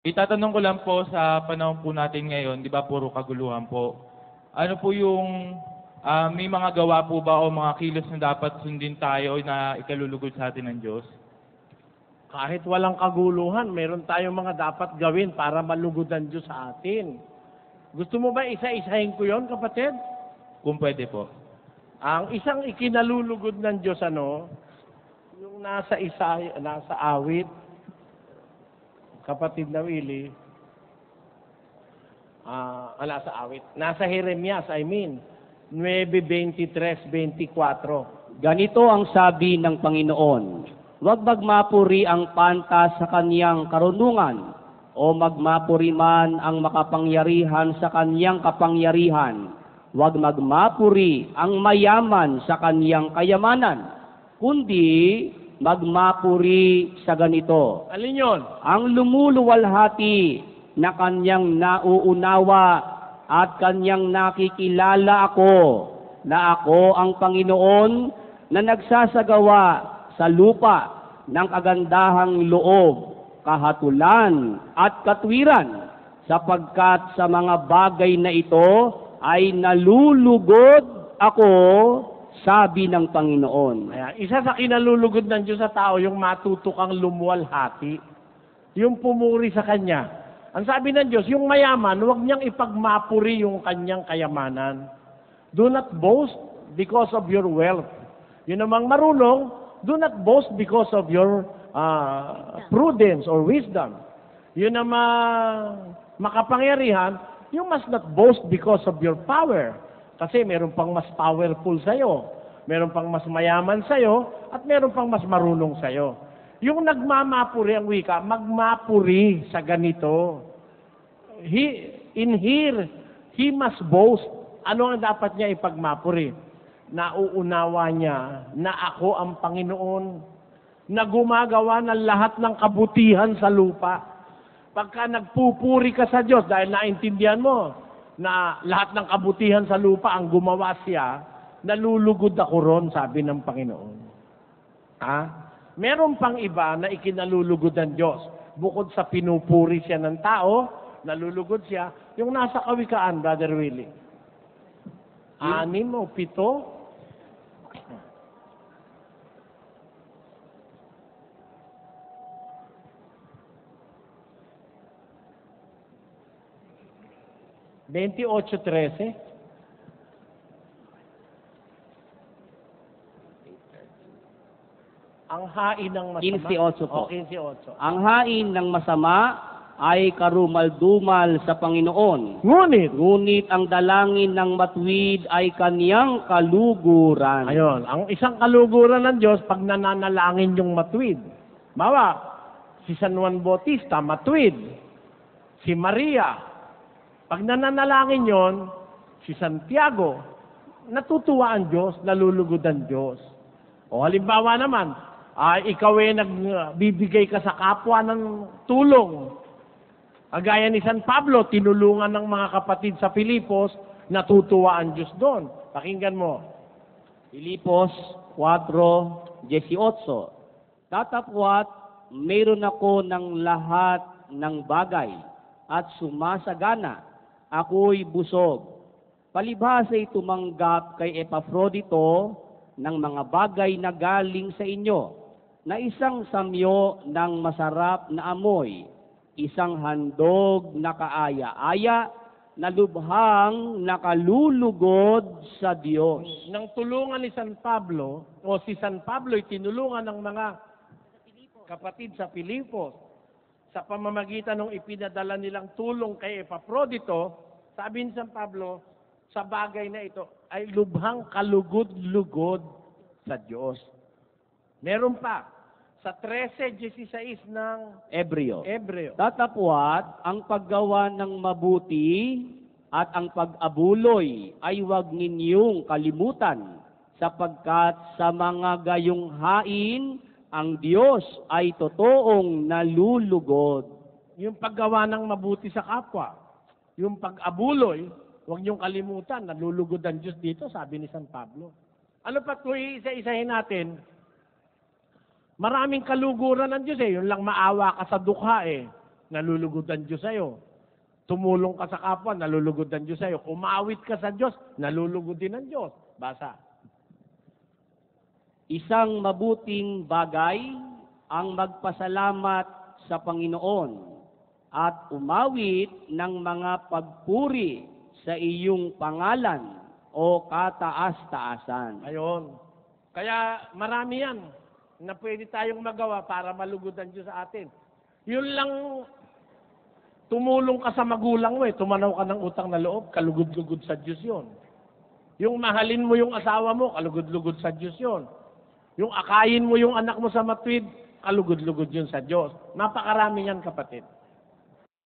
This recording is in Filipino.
Itatanong ko lang po sa panahon po natin ngayon, 'di ba puro kaguluhan po. Ano po yung may mga gawa po ba o mga kilos na dapat sundin tayo na ikalulugod sa atin ng Diyos? Kahit walang kaguluhan, meron tayong mga dapat gawin para malugod ang Diyos sa atin. Gusto mo ba isa-isahin ko yon, kapatid? Kung pwede po. Ang isang ikinalulugod ng Diyos, yung nasa awit, kapatid na Willie, nasa awit, nasa Jeremias, 9:23-24. Ganito ang sabi ng Panginoon, huwag magmapuri ang pantas sa kaniyang karunungan, o magmapuri man ang makapangyarihan sa kaniyang kapangyarihan. Huwag magmapuri ang mayaman sa kaniyang kayamanan, kundi magmapuri sa ganito. Alin yun? Ang lumuluwalhati na kanyang nauunawa at kanyang nakikilala ako, na ako ang Panginoon na nagsasagawa sa lupa ng kagandahang loob, kahatulan at katwiran, sapagkat sa mga bagay na ito ay nalulugod ako, sabi ng Panginoon. Ayan, isa sa kinalulugod ng Diyos sa tao, yung matuto kang lumuwalhati, yung pumuri sa Kanya. Ang sabi ng Diyos, yung mayaman, huwag niyang ipagmapuri yung kanyang kayamanan. Do not boast because of your wealth. Yun namang marunong, do not boast because of your prudence or wisdom. Yun namang makapangyarihan, you must not boast because of your power. Kasi meron pang mas powerful sa'yo, meron pang mas mayaman sa'yo, at meron pang mas marunong sa'yo. Yung nagmamapuri ang wika, magmapuri sa ganito. In here, he must boast. Ano ang dapat niya ipagmapuri? Nauunawa niya na ako ang Panginoon, na gumagawa ng lahat ng kabutihan sa lupa. Pagka nagpupuri ka sa Diyos dahil naintindihan mo na lahat ng kabutihan sa lupa ang gumawa siya, nalulugod ako ron, sabi ng Panginoon. Meron pang iba na ikinalulugod ng Diyos. Bukod sa pinupuri siya ng tao, nalulugod siya, yung nasa Kawikaan, Brother Willie. 6 o 7, 28:13. Ang hain ng masama. 15:8 po. 15:8. Ang hain ng masama ay karumal-dumal sa Panginoon. Ngunit ang dalangin ng matuwid ay kaniyang kaluguran. Ayun, ang isang kaluguran ng Diyos pag nananalangin yung matuwid. Bawa, si San Juan Bautista, matuwid. Si Maria, pag nananalangin yon, si Santiago, natutuwa ang Diyos, nalulugod ang Diyos. O halimbawa naman, ikaw ay nagbibigay ka sa kapwa ng tulong. Agaya ni San Pablo, tinulungan ng mga kapatid sa Filipos, natutuwa ang Diyos doon. Pakinggan mo. Filipos 4:18. Tatapwat, mayroon ako ng lahat ng bagay at sumasagana. Ako'y busog. Palibhasa'y tumanggap kay Epafrodito ng mga bagay na galing sa inyo, na isang samyo ng masarap na amoy, isang handog na kaaya-aya, na lubhang nakalulugod sa Diyos. Nang tulungan ni San Pablo, o si San Pablo'y tinulungan ng mga kapatid sa Filipos, sa pamamagitan ng ipinadala nilang tulong kay Epafrodito, sabi ni San Pablo, sa bagay na ito ay lubhang kalugod-lugod sa Diyos. Meron pa, sa 13:16 ng Ebreo. Hebreo. Tatapwat, ang paggawa ng mabuti at ang pag-abuloy ay huwag ninyong kalimutan, sapagkat sa mga gayong hain, ang Diyos ay totoong nalulugod. Yung paggawa ng mabuti sa kapwa, yung pag-abuloy, huwag niyong kalimutan, nalulugod ang Diyos dito, sabi ni San Pablo. Ano pa kung isa-isahin natin? Maraming kaluguran ng Diyos Yun lang maawa ka sa dukha nalulugod ang Diyos sa'yo. Tumulong ka sa kapwa, nalulugod ang Diyos sa'yo. Umawit ka sa Diyos, nalulugod din ang Diyos. Basa. Isang mabuting bagay ang magpasalamat sa Panginoon at umawit ng mga pagpuri sa iyong pangalan o kataas-taasan. Ayon. Kaya marami yan na pwede tayong magawa para malugod ang Diyos sa atin. Yun lang, tumulong ka sa magulang mo tumanaw ka ng utang na loob, kalugod-lugod sa Diyos yun. Yung mahalin mo yung asawa mo, kalugod-lugod sa Diyos yun. Yung akayin mo yung anak mo sa matwid, kalugod-lugod yun sa Diyos. Napakarami yan, kapatid.